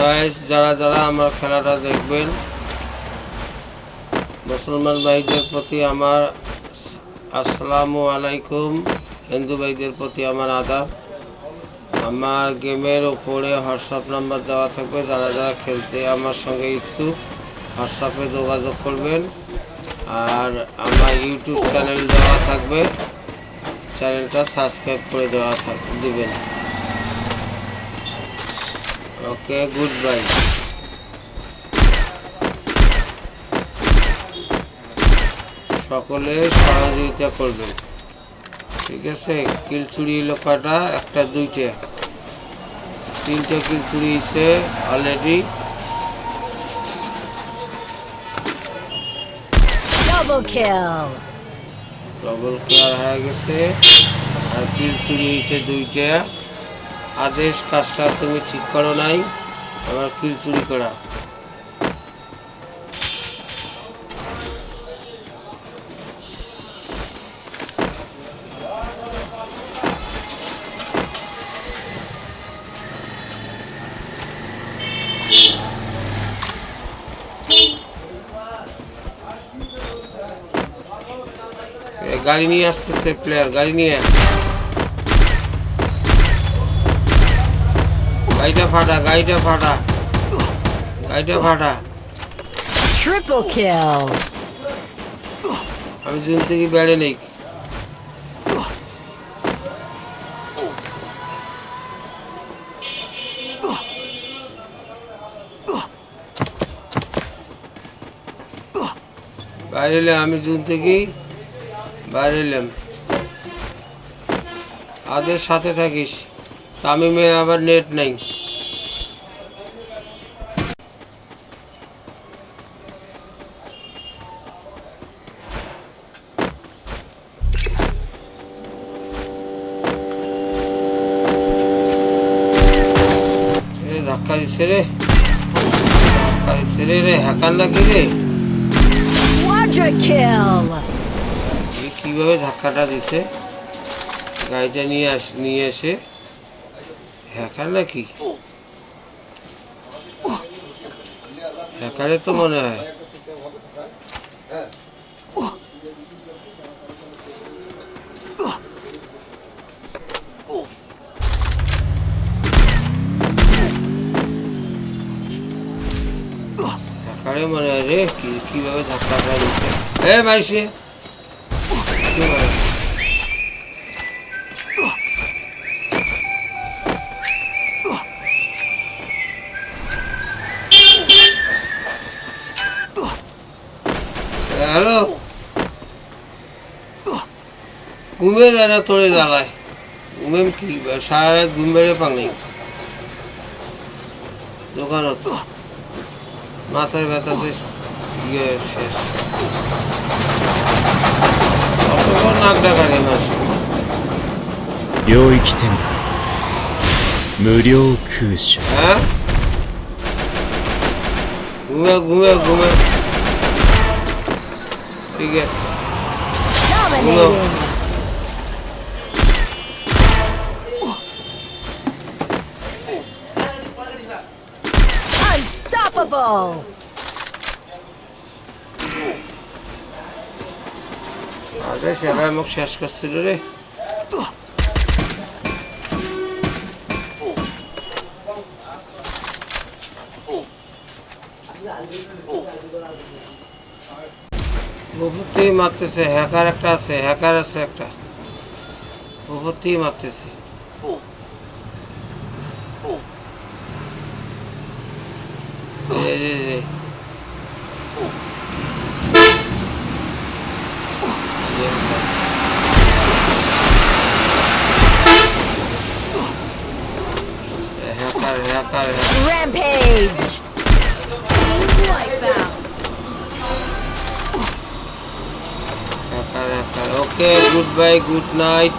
Guys যারা যারা আমার খেলাটা দেখবেন মুসলমান ভাইদের প্রতি আমার আসসালামু আলাইকুম, হিন্দু ভাইদের প্রতি আমার আদাব। আমার গেমের উপরে হোয়াটসঅ্যাপ নাম্বার দেওয়া থাকবে, যারা যারা খেলতে আমার সঙ্গে ইচ্ছুক হোয়াটসঅ্যাপে যোগাযোগ করবেন। আর আমার ইউটিউব চ্যানেল দেওয়া থাকবে, চ্যানেলটা সাবস্ক্রাইব করে দিবেন। ওকে, গুড বাই। সকলে সহযোগিতা করবেন, ঠিক আছে? কিল চুরি হলো কটা? একটা, দুইটা, তিনটা কিল চুরি হয়েছে অলরেডি। Double kill হয়ে গেছে। আর কিল চুরি হয়েছে দুইটা। আদেশ কাজটা তুমি ঠিক করো নাই, আমার কিল চুরি করা। গাড়ি নিয়ে আসতেছে প্লেয়ার, গাড়ি নিয়ে। গাড়িটা ফাটা, গাড়িটা ফাটা, গাড়িটা ফাটা। triple kill আমি জুন থেকে বেড়ে নেই। বাইরে এলাম, আমি জুন থেকে বাইরে এলাম। আদের সাথে থাকিস। তামিমে আবার নেট নেই। ধাক্কা দিচ্ছে রে, ধাক্কা দিচ্ছে রে, হ্যাকার নাকি রে? quadra kill কিভাবে ধাক্কাটা দিছে? গাড়িটা নিয়ে এসে হ্যাকার নাকি? হ্যাকারে তো মনে হয়। হ্যাকারে মনে হয় রে। কিভাবে ধাক্কাটা দিচ্ছে? এ ভাইসে হ্যালো, ঘুমে যায় না তোরে জ্বালায়। ঘুমেম কি সারা রাত ঘুম বেড়ে পানি দোকানত মাথায় ব্যথাতে ইয়ে শেষ। অতবার নাক ডাকারে মাসে। 領域展開無料空所 হ্যাঁ, ঘুমে ঘুমে ঘুমে। ঠিক আছে, dominating unstoppable আরে সেরা মুখ শেষ করছিল রে। উপরতেই মারতেছে হ্যাকার, একটা আছে, হ্যাকার আছে একটা, উপরতেই মারতেছে। Hacker hacker rampage hacker hacker. Okay, goodbye, good night.